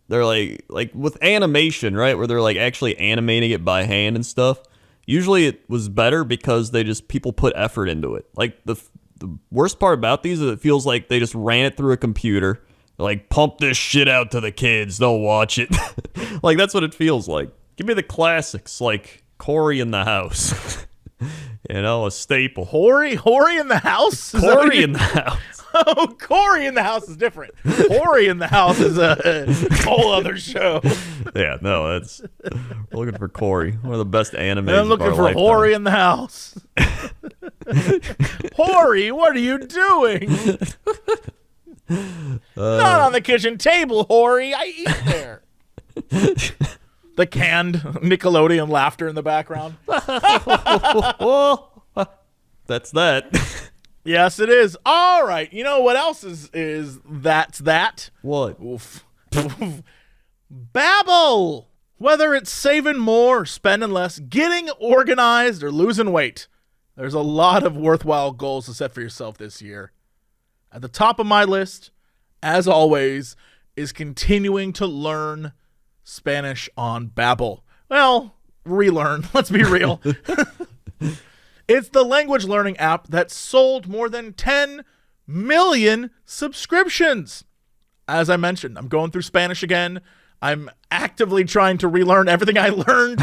they're, like with animation, right, where they're, like, actually animating it by hand and stuff. Usually it was better because people put effort into it. Like, the worst part about these is it feels like they just ran it through a computer. Like, pump this shit out to the kids. They'll watch it. Like, that's what it feels like. Give me the classics like Cory in the House. A staple. Hoary in the house? Cory in the House. Oh, Cory in the house is different. Hoary in the house is a whole other show. Yeah, no, we're looking for Cory. One of the best animes. I'm looking for Hoary in the house. Hoary, what are you doing? Not on the kitchen table, Hoary. I eat there. The canned Nickelodeon laughter in the background. That's that. Yes, it is. All right. You know what else is that's that? What? Oof. Babbel. Whether it's saving more, spending less, getting organized, or losing weight, there's a lot of worthwhile goals to set for yourself this year. At the top of my list, as always, is continuing to learn Spanish on Babbel. Well, relearn. Let's be real. It's the language learning app that sold more than 10 million subscriptions. As I mentioned, I'm going through Spanish again. I'm actively trying to relearn everything I learned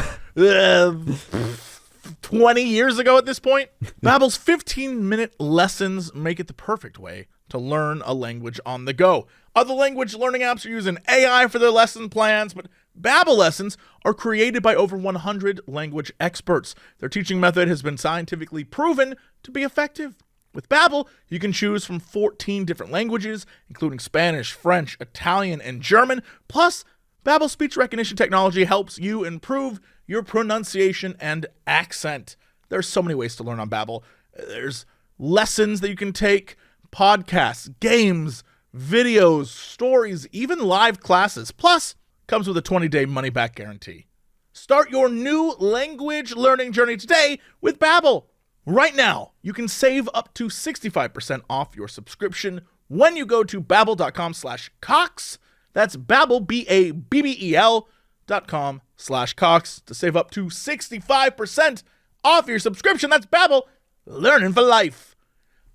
20 years ago at this point. Babbel's 15-minute lessons make it the perfect way to learn a language on the go. Other language learning apps are using AI for their lesson plans, but Babbel lessons are created by over 100 language experts. Their teaching method has been scientifically proven to be effective. With Babbel, you can choose from 14 different languages, including Spanish, French, Italian, and German. Plus, Babbel speech recognition technology helps you improve your pronunciation and accent. There's so many ways to learn on Babbel. There's lessons that you can take, podcasts, games, videos, stories, even live classes. Plus, comes with a 20-day money-back guarantee. Start your new language learning journey today with Babbel. Right now, you can save up to 65% off your subscription when you go to babbel.com/Cox. That's Babbel, BABBEL.com/Cox to save up to 65% off your subscription. That's Babbel, learning for life.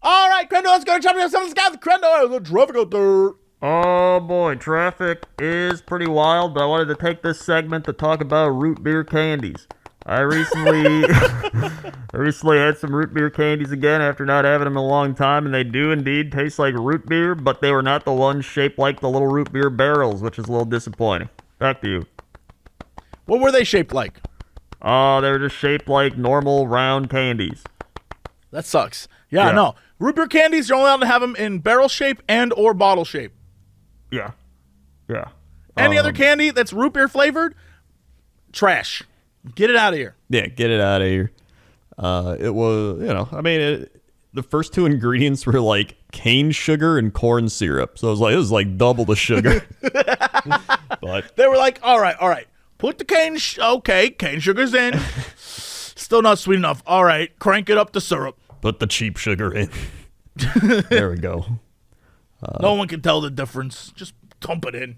All right, Crendor, let's go to Chapter 7. Let's go to Crendor. The traffic out there. Oh boy, traffic is pretty wild, but I wanted to take this segment to talk about root beer candies. I recently had some root beer candies again after not having them in a long time, and they do indeed taste like root beer, but they were not the ones shaped like the little root beer barrels, which is a little disappointing. Back to you. What were they shaped like? They were just shaped like normal round candies. That sucks. Yeah, no. Root beer candies, you're only allowed to have them in barrel shape and or bottle shape. Yeah. Any other candy that's root beer flavored, trash. Get it out of here. Yeah, get it out of here. It was, the first two ingredients were like cane sugar and corn syrup. So it was like double the sugar. But they were like, all right. Put the cane sugar's in. Still not sweet enough. All right, crank it up to syrup. Put the cheap sugar in. There we go. No one can tell the difference. Just dump it in.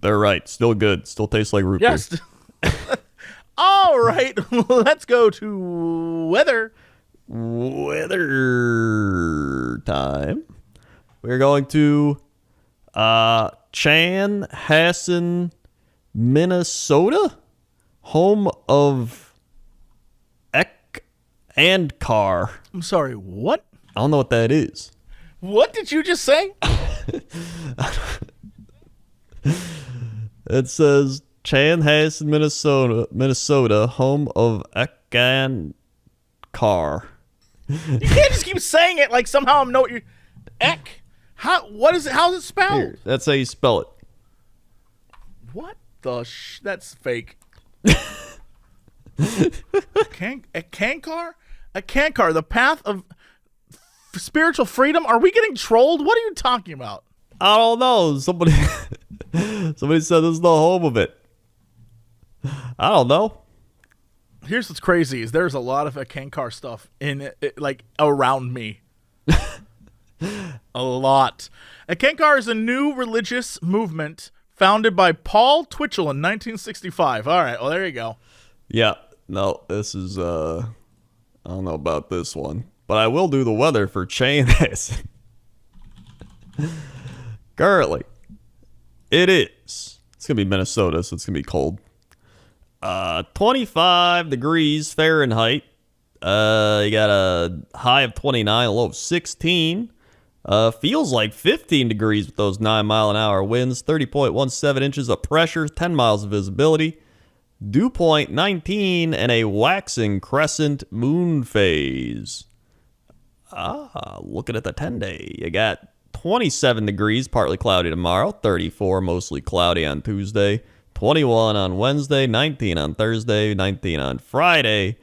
They're right. Still good. Still tastes like root beer. Yes. All right. Let's go to weather. Weather time. We're going to Chanhassen, Minnesota, home of Ek and Car. I'm sorry, what? I don't know what that is. What did you just say? It says Chanhassen, Minnesota, home of Ekan Car. You can't just keep saying it like somehow I'm know what you're. Ek? What is it? How's it spelled? Here, that's how you spell it. What the that's fake. A Kankar? A Kankar, the path of spiritual freedom? Are we getting trolled? What are you talking about? I don't know. Somebody said this is the home of it. I don't know. Here's what's crazy is there's a lot of a Kankar stuff in it, like around me. A lot. A Kankar is a new religious movement founded by Paul Twitchell in 1965. All right, well there you go. Yeah. No, this is I don't know about this one. But I will do the weather for Chanhassen. Currently, it's going to be Minnesota, so it's going to be cold. 25 degrees Fahrenheit. You got a high of 29, a low of 16. Feels like 15 degrees with those 9-mile-an-hour winds. 30.17 inches of pressure, 10 miles of visibility. Dew point 19 and a waxing crescent moon phase. Looking at the 10-day, you got 27 degrees, partly cloudy tomorrow. 34, mostly cloudy on Tuesday. 21 on Wednesday, 19 on Thursday, 19 on Friday,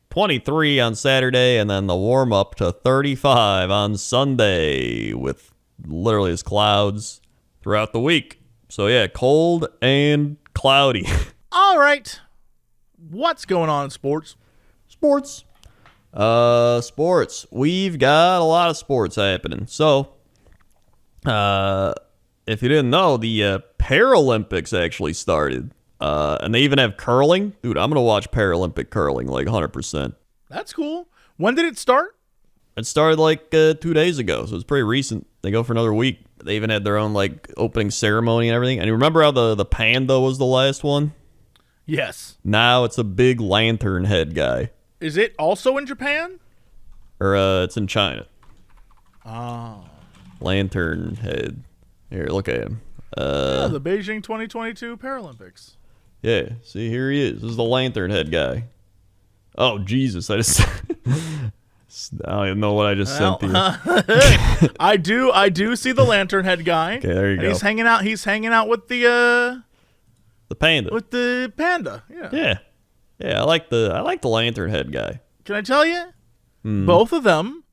23 on Saturday, and then the warm-up to 35 on Sunday with literally as clouds throughout the week. So, yeah, cold and cloudy. All right. What's going on in sports? Sports. Sports. We've got a lot of sports happening. So, if you didn't know, the Paralympics actually started. And they even have curling. Dude, I'm going to watch Paralympic curling like 100%. That's cool. When did it start? It started like 2 days ago, so it's pretty recent. They go for another week. They even had their own like opening ceremony and everything. And you remember how the panda was the last one? Yes. Now it's a big lantern head guy. Is it also in Japan? Or it's in China. Oh. Lantern head. Here, look at him. The Beijing 2022 Paralympics. Yeah, see, here he is. This is the lantern head guy. Oh, Jesus. I don't even know what I just sent you. I do see the lantern head guy. Okay, there you and go. He's hanging out with the panda. With the panda. Yeah. Yeah, I like the lantern head guy. Can I tell you? Both of them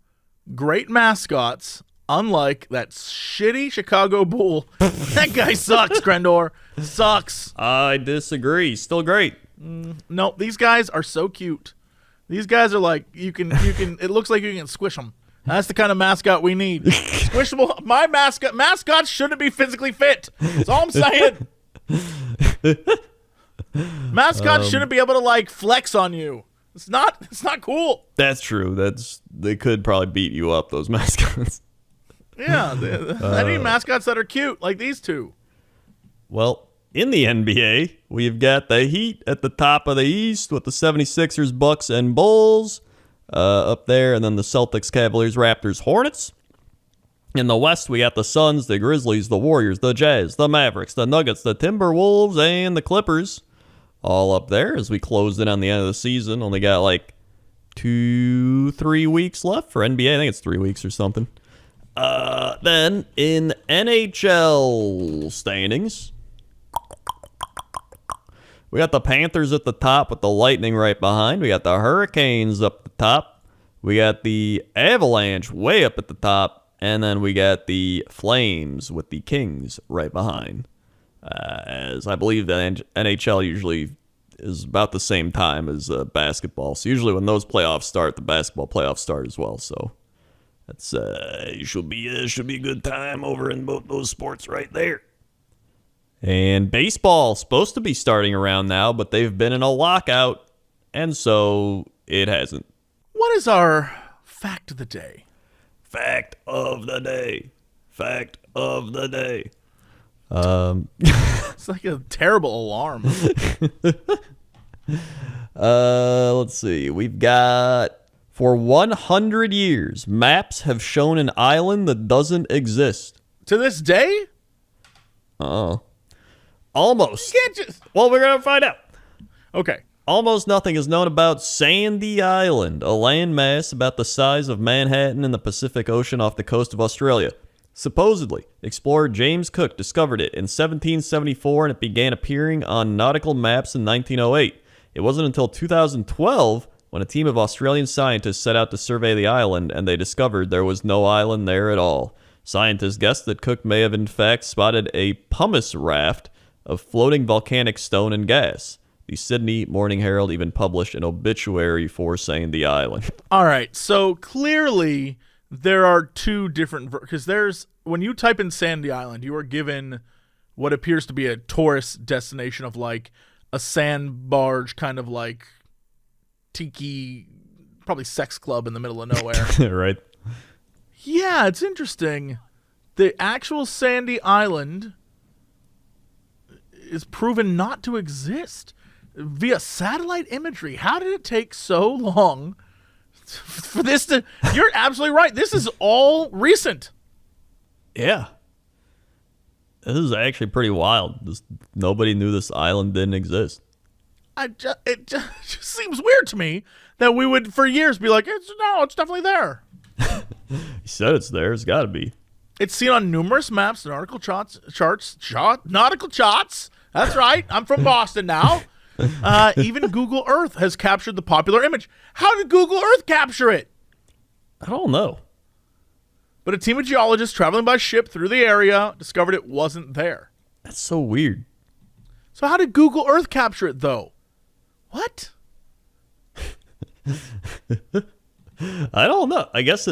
great mascots, unlike that shitty Chicago Bull. That guy sucks, Crendor. Sucks. I disagree. Still great. No, these guys are so cute. These guys are like, you can it looks like you can squish them. That's the kind of mascot we need. Squishable. My mascots shouldn't be physically fit. That's all I'm saying. Mascots shouldn't be able to like flex on you. It's not cool. That's true. They could probably beat you up, those mascots. Yeah, I need mascots that are cute, like these two. Well, in the NBA, we've got the Heat at the top of the East with the 76ers, Bucks, and Bulls up there, and then the Celtics, Cavaliers, Raptors, Hornets. In the West, we got the Suns, the Grizzlies, the Warriors, the Jazz, the Mavericks, the Nuggets, the Timberwolves, and the Clippers. All up there as we closed in on the end of the season. Only got like 2-3 weeks left for NBA. I think it's 3 weeks or something. Then in NHL standings, we got the Panthers at the top with the Lightning right behind. We got the Hurricanes up the top. We got the Avalanche way up at the top. And then we got the Flames with the Kings right behind. As I believe the NHL usually is about the same time as basketball. So usually when those playoffs start, the basketball playoffs start as well. So that's should be a good time over in both those sports right there. And baseball supposed to be starting around now, but they've been in a lockout, and so it hasn't. What is our fact of the day? Fact of the day. Fact of the day. It's like a terrible alarm. Let's see. We've got, for 100 years, maps have shown an island that doesn't exist. To this day? Oh. Almost. You can't just... Well, we're going to find out. Okay. Almost nothing is known about Sandy Island, a landmass about the size of Manhattan in the Pacific Ocean off the coast of Australia. Supposedly, explorer James Cook discovered it in 1774 and it began appearing on nautical maps in 1908. It wasn't until 2012 when a team of Australian scientists set out to survey the island and they discovered there was no island there at all. Scientists guessed that Cook may have in fact spotted a pumice raft of floating volcanic stone and gas. The Sydney Morning Herald even published an obituary for Sandy Island. All right, so clearly there are two different... Because there's... When you type in Sandy Island, you are given what appears to be a tourist destination of like a sand barge kind of like tiki, probably sex club in the middle of nowhere. Right? Yeah, it's interesting. The actual Sandy Island is proven not to exist. via satellite imagery. How did it take so long for this to... You're absolutely right. This is all recent. Yeah. This is actually pretty wild. Nobody knew this island didn't exist. It just seems weird to me that we would, for years, be like, it's definitely there. He said it's there. It's got to be. It's seen on numerous maps, nautical nautical charts. That's right. I'm from Boston now. Even Google Earth has captured the popular image. How did Google Earth capture it? I don't know. But a team of geologists traveling by ship through the area discovered it wasn't there. That's so weird. So how did Google Earth capture it, though? What? I don't know. I guess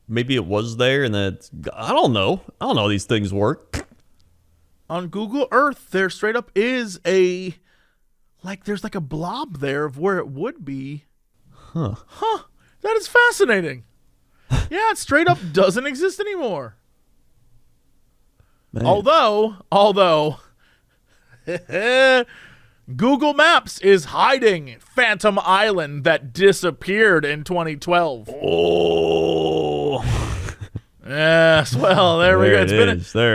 maybe it was there and then I don't know. I don't know how these things work. On Google Earth, there straight up is there's like a blob there of where it would be. Huh. That is fascinating. Yeah, it straight up doesn't exist anymore. Man. Although Google Maps is hiding Phantom Island that disappeared in 2012. Oh. Yes, well, there we go.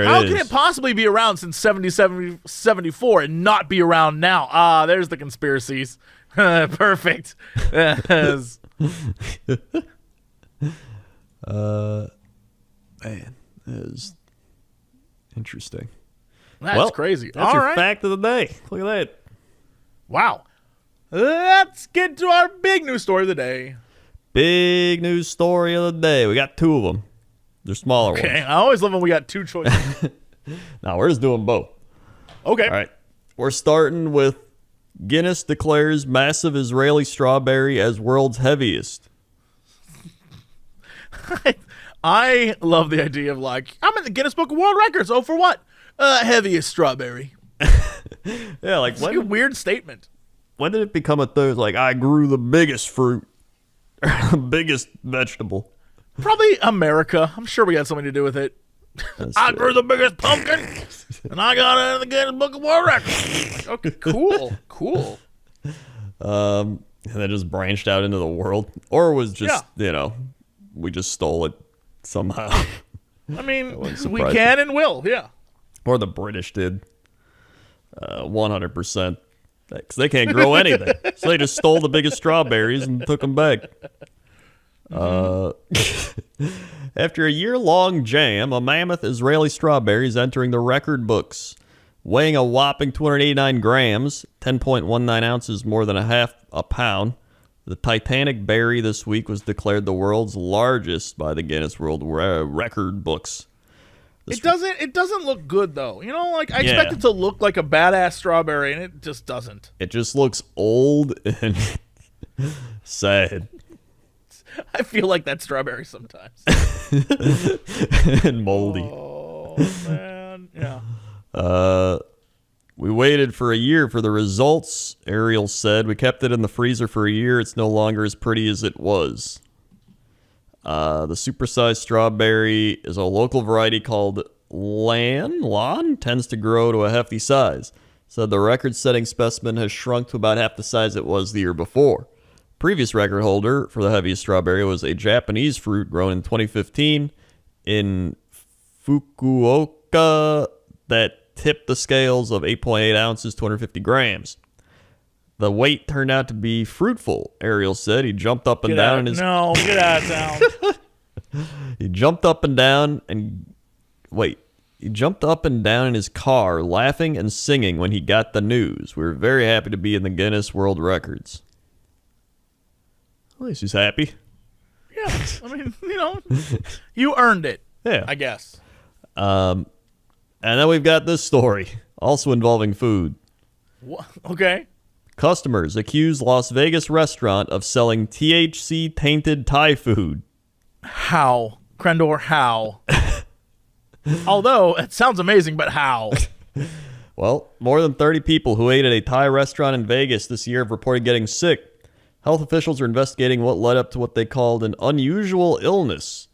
How can it possibly be around since 74 and not be around now? There's the conspiracies. Perfect. Yes. Man, that is interesting. That's crazy. That's your fact of the day. Look at that. Wow. Let's get to our big news story of the day. Big news story of the day. We got two of them. They're smaller ones. Okay, I always love when we got two choices. Now, we're just doing both. Okay. All right. We're starting with Guinness declares massive Israeli strawberry as world's heaviest. I love the idea of I'm in the Guinness Book of World Records. Oh, for what? Heaviest strawberry. Yeah, it's like a weird statement. When did it become a thing? Like, I grew the biggest fruit, the biggest vegetable. Probably America. I'm sure we had something to do with it. I grew the biggest pumpkin, and I got it in the Guinness Book of World Records. Okay, cool. And then just branched out into the world, or was just we just stole it somehow. I mean, we can and will, yeah. Or the British did, 100%. Because they can't grow anything, so they just stole the biggest strawberries and took them back. After a year-long jam, a mammoth Israeli strawberry is entering the record books. Weighing a whopping 289 grams, 10.19 ounces, more than a pound, the Titanic berry this week was declared the world's largest by the Guinness World Record books. It doesn't look good, though. I expect it to look like a badass strawberry, and it just doesn't. It just looks old and sad. I feel like that strawberry sometimes. And moldy. Oh, man. Yeah. We waited for a year for the results, Ariel said. We kept it in the freezer for a year. It's no longer as pretty as it was. The supersized strawberry is a local variety called Lan, tends to grow to a hefty size. Said the record-setting specimen has shrunk to about half the size it was the year before. Previous record holder for the heaviest strawberry was a Japanese fruit grown in 2015 in Fukuoka that tipped the scales of 8.8 ounces, 250 grams. The weight turned out to be fruitful, Ariel said. He jumped up and down in his... No, get out of town. He jumped up and down and... Wait. He jumped up and down in his car, laughing and singing when he got the news. We were very happy to be in the Guinness World Records. At least he's happy. Yeah, I mean, you earned it. Yeah. I guess. And then we've got this story, also involving food. What? Okay. Customers accuse Las Vegas restaurant of selling THC-tainted Thai food. How? Crendor, how? Although, it sounds amazing, but how? Well, more than 30 people who ate at a Thai restaurant in Vegas this year have reported getting sick. Health officials are investigating what led up to what they called an unusual illness.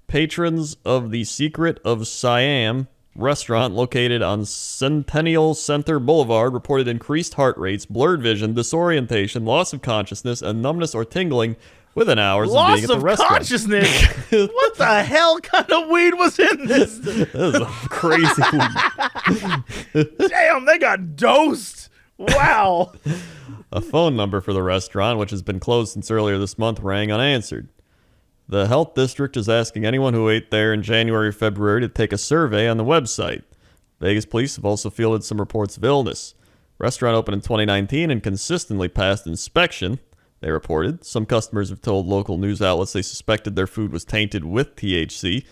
Patrons of the Secret of Siam restaurant located on Centennial Center Boulevard reported increased heart rates, blurred vision, disorientation, loss of consciousness, and numbness or tingling within hours of being at the restaurant. Loss of consciousness? What the hell kind of weed was in this? This is a crazy weed. Damn, they got dosed. Wow. A phone number for the restaurant, which has been closed since earlier this month, rang unanswered. The health district is asking anyone who ate there in January or February to take a survey on the website. Vegas police have also fielded some reports of illness. Restaurant opened in 2019 and consistently passed inspection, they reported. Some customers have told local news outlets they suspected their food was tainted with THC,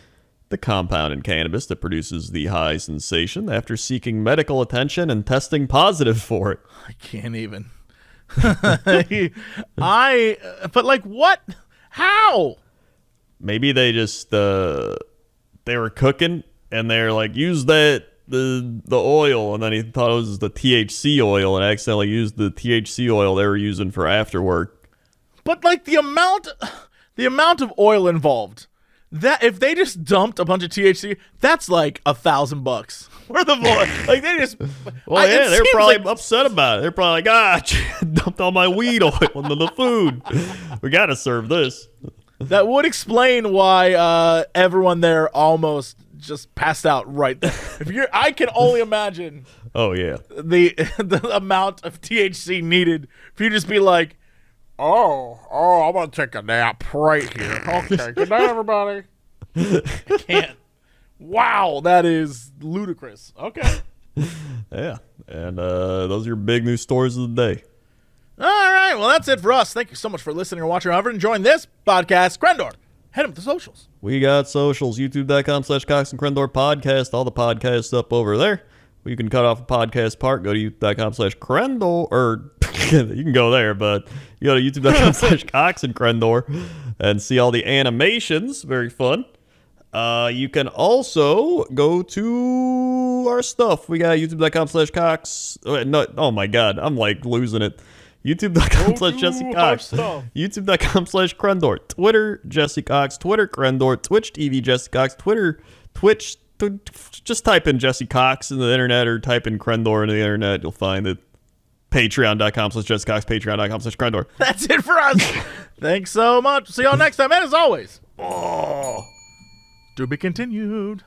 the compound in cannabis that produces the high sensation, after seeking medical attention and testing positive for it. I can't even. But like what? How? Maybe they just they were cooking and they're like, use the oil, and then he thought it was the THC oil and accidentally used the THC oil they were using for after work. But like the amount of oil involved, that if they just dumped a bunch of THC, that's like $1,000 worth of oil. Like they just. Well, yeah, they're probably upset about it. They're probably like, dumped all my weed oil into the food. We got to serve this. That would explain why everyone there almost just passed out right there. I can only imagine. Oh yeah. The amount of THC needed for you to just be like, oh, I'm gonna take a nap right here. Okay, good night, everybody. I can't. Wow, that is ludicrous. Okay. Yeah, and those are your big news stories of the day. All right, well, that's it for us. Thank you so much for listening or watching. However, enjoying this podcast, Crendor, head up to socials. We got socials, youtube.com/Cox and Crendor podcast. All the podcasts up over there. You can cut off a podcast part. Go to youtube.com/Crendor, or you can go there, but you go to youtube.com/Cox and Crendor and see all the animations. Very fun. You can also go to our stuff. We got youtube.com/Cox. No, oh my God, I'm like losing it. YouTube.com/Jesse Cox. YouTube.com/Crendor. Twitter, Jesse Cox. Twitter, Crendor. Twitch TV, Jesse Cox. Twitch. Just type in Jesse Cox in the internet or type in Crendor in the internet. You'll find it. Patreon.com/Jesse Cox. Patreon.com/Crendor. That's it for us. Thanks so much. See y'all next time. And as always, to be continued.